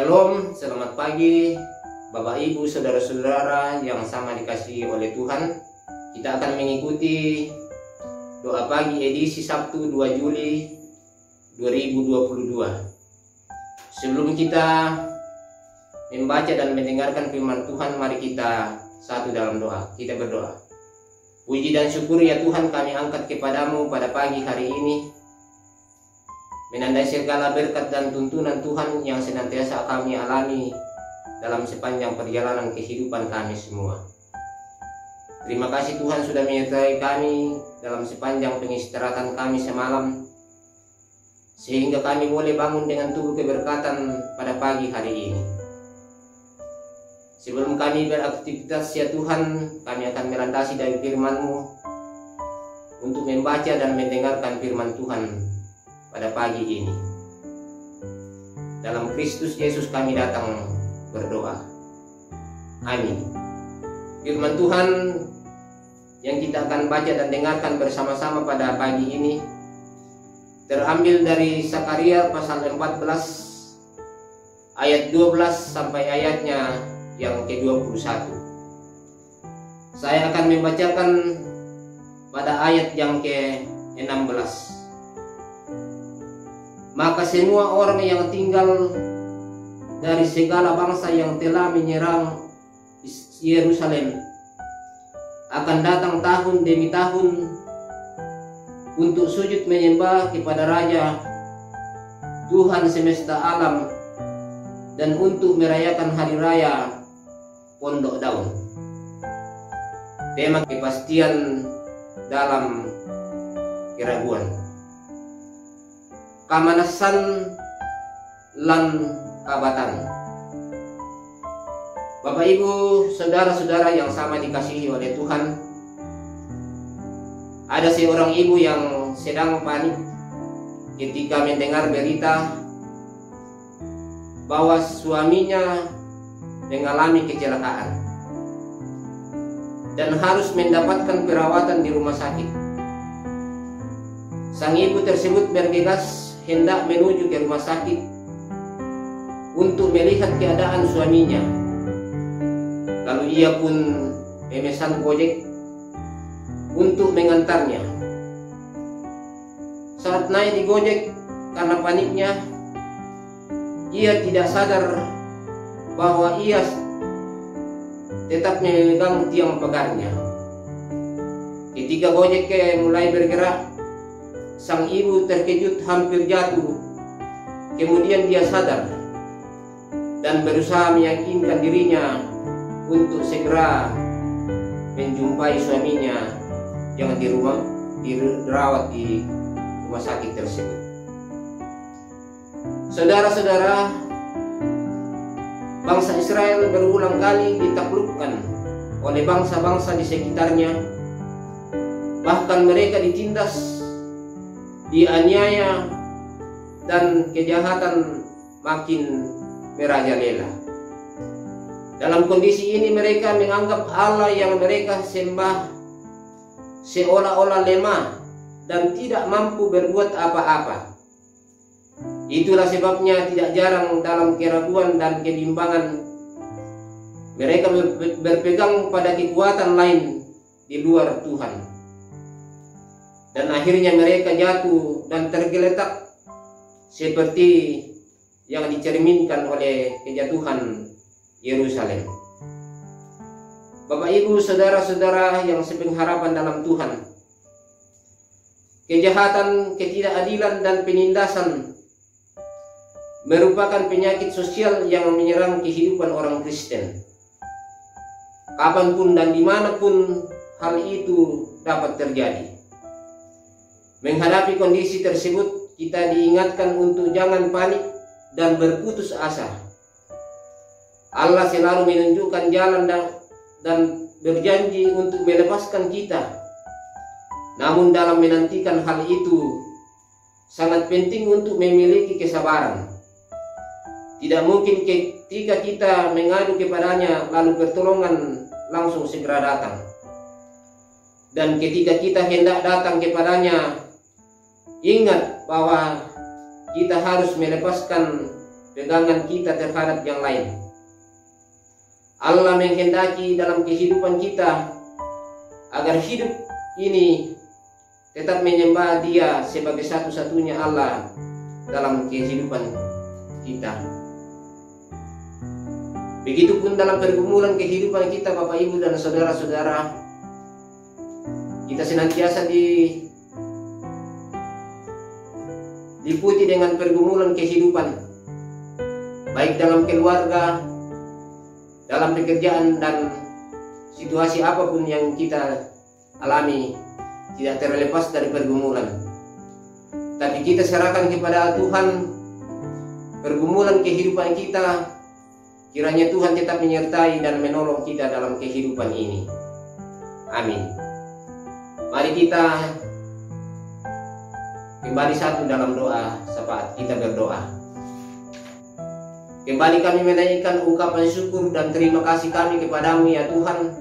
Shalom, selamat pagi Bapak Ibu Saudara-saudara yang sama dikasihi oleh Tuhan. Kita akan mengikuti doa pagi edisi Sabtu 2 Juli 2022. Sebelum kita membaca dan mendengarkan firman Tuhan, mari kita satu dalam doa. Kita berdoa. Puji dan syukur ya Tuhan, kami angkat kepadamu pada pagi hari ini, menandai segala berkat dan tuntunan Tuhan yang senantiasa kami alami dalam sepanjang perjalanan kehidupan kami semua. Terima kasih Tuhan sudah menyertai kami dalam sepanjang pengistirahatan kami semalam, sehingga kami boleh bangun dengan tubuh keberkatan pada pagi hari ini. Sebelum kami beraktivitas ya Tuhan, kami akan melandasi dari firman-Mu untuk membaca dan mendengarkan firman Tuhan pada pagi ini. Dalam Kristus Yesus kami datang berdoa. Amin. Firman Tuhan yang kita akan baca dan dengarkan bersama-sama pada pagi ini terambil dari Sakaria pasal 14 ayat 12 sampai ayatnya yang ke-21. Saya akan membacakan pada ayat yang ke-16. Maka semua orang yang tinggal dari segala bangsa yang telah menyerang Yerusalem akan datang tahun demi tahun untuk sujud menyembah kepada Raja Tuhan semesta alam dan untuk merayakan hari raya Pondok Daun. Tema kepastian dalam keraguan. Kamanasan lan kabatan. Bapak Ibu, saudara-saudara yang sama dikasihi oleh Tuhan, ada seorang ibu yang sedang panik ketika mendengar berita bahwa suaminya mengalami kecelakaan dan harus mendapatkan perawatan di rumah sakit. Sang ibu tersebut bergegas hendak menuju ke rumah sakit untuk melihat keadaan suaminya. Lalu ia pun memesan Gojek untuk mengantarnya. Saat naik di Gojek, karena paniknya, ia tidak sadar bahwa ia tetap memegang tiang pagarnya. Ketika Gojek mulai bergerak, sang ibu terkejut hampir jatuh. Kemudian dia sadar dan berusaha meyakinkan dirinya untuk segera menjumpai suaminya yang dirawat di rumah sakit tersebut. Saudara-saudara, bangsa Israel berulang kali ditaklukkan oleh bangsa-bangsa di sekitarnya. Bahkan mereka ditindas, dianiaya, dan kejahatan makin merajalela. Dalam kondisi ini mereka menganggap Allah yang mereka sembah seolah-olah lemah dan tidak mampu berbuat apa-apa. Itulah sebabnya tidak jarang dalam keraguan dan kebimbangan mereka berpegang pada kekuatan lain di luar Tuhan. Dan akhirnya mereka jatuh dan tergeletak seperti yang dicerminkan oleh kejatuhan Yerusalem. Bapak Ibu saudara-saudara yang sepengharapan dalam Tuhan, kejahatan, ketidakadilan dan penindasan merupakan penyakit sosial yang menyerang kehidupan orang Kristen. Kapanpun dan dimanapun hal itu dapat terjadi. Menghadapi kondisi tersebut, kita diingatkan untuk jangan panik dan berputus asa. Allah selalu menunjukkan jalan dan berjanji untuk melepaskan kita. Namun dalam menantikan hal itu, sangat penting untuk memiliki kesabaran. Tidak mungkin ketika kita mengadu kepadanya lalu pertolongan langsung segera datang. Dan ketika kita hendak datang kepadanya, ingat bahwa kita harus melepaskan pegangan kita terhadap yang lain. Allah menghendaki dalam kehidupan kita agar hidup ini tetap menyembah Dia sebagai satu-satunya Allah dalam kehidupan kita. Begitupun dalam pergumulan kehidupan kita, Bapak, Ibu, dan saudara-saudara, kita senantiasa diliputi dengan pergumulan kehidupan, baik dalam keluarga, dalam pekerjaan, dan situasi apapun yang kita alami tidak terlepas dari pergumulan. Tapi kita serahkan kepada Tuhan pergumulan kehidupan kita, kiranya Tuhan tetap menyertai dan menolong kita dalam kehidupan ini. Amin. Mari kita kembali satu dalam doa saat kita berdoa. Kembali kami menaikkan ungkapan syukur dan terima kasih kami kepadamu ya Tuhan,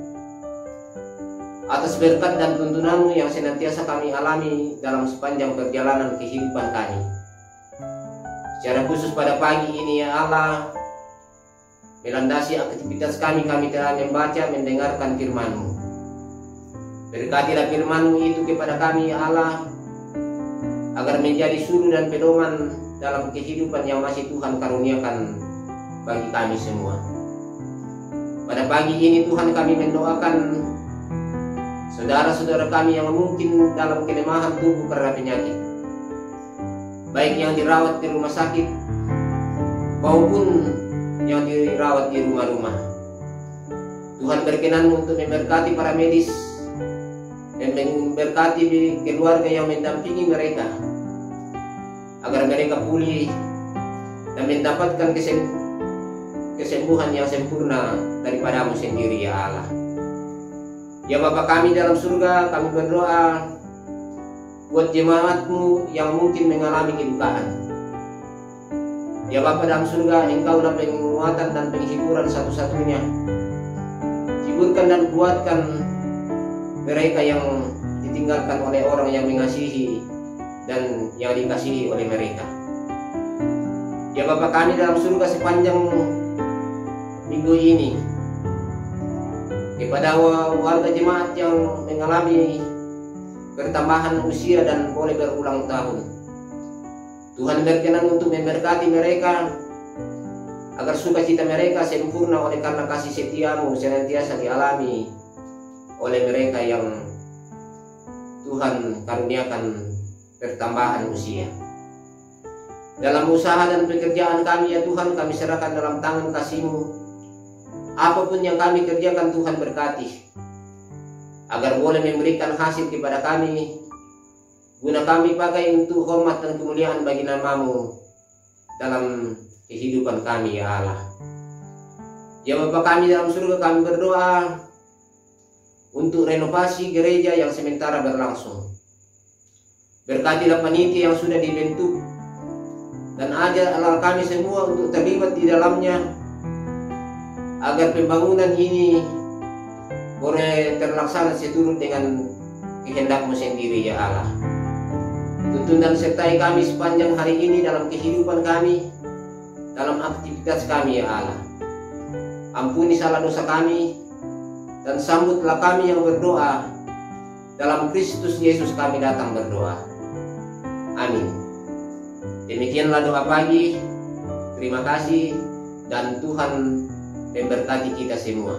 atas berkat dan tuntunanmu yang senantiasa kami alami dalam sepanjang perjalanan kehidupan kami. Secara khusus pada pagi ini ya Allah, melandasi aktivitas kami telah membaca, mendengarkan firman-Mu. Berkatilah firman-Mu itu kepada kami ya Allah, agar menjadi suluh dan pedoman dalam kehidupan yang masih Tuhan karuniakan bagi kami semua. Pada pagi ini Tuhan, kami mendoakan saudara-saudara kami yang mungkin dalam kelemahan tubuh karena penyakit, baik yang dirawat di rumah sakit maupun yang dirawat di rumah-rumah. Tuhan berkenan untuk memberkati para medis dan memberkati keluarga yang mendampingi mereka, agar mereka pulih dan mendapatkan kesembuhan yang sempurna daripadamu sendiri ya Allah. Ya Bapa kami dalam surga, kami berdoa buat jemaat-Mu yang mungkin mengalami kedukaan. Ya Bapa dalam surga, Engkaulah penguatan dan penghiburan satu-satunya. Hiburkan dan kuatkan mereka yang ditinggalkan oleh orang yang mengasihi dan yang dikasihi oleh mereka. Ya Bapa kami dalam surga, sepanjang minggu ini, kepada warga jemaat yang mengalami pertambahan usia dan boleh berulang tahun, Tuhan berkenan untuk memberkati mereka, agar sukacita mereka sempurna oleh karena kasih setia-Mu senantiasa dialami oleh mereka yang Tuhan karuniakan pertambahan usia. Dalam usaha dan pekerjaan kami ya Tuhan, kami serahkan dalam tangan kasih-Mu. Apapun yang kami kerjakan Tuhan berkati, agar boleh memberikan hasil kepada kami, guna kami pakai untuk hormat dan kemuliaan bagi nama-Mu dalam kehidupan kami ya Allah. Ya Bapa kami dalam surga, kami berdoa untuk renovasi gereja yang sementara berlangsung. Berkatilah panitia yang sudah dibentuk, dan ajarlah kami semua untuk terlibat di dalamnya, agar pembangunan ini boleh terlaksana seturut dengan kehendak-Mu sendiri ya Allah. Tuntun dan sertai kami sepanjang hari ini dalam kehidupan kami, dalam aktivitas kami ya Allah. Ampuni salah dosa kami, dan sambutlah kami yang berdoa. Dalam Kristus Yesus kami datang berdoa. Amin. Demikianlah doa pagi. Terima kasih, dan Tuhan memberkati kita semua.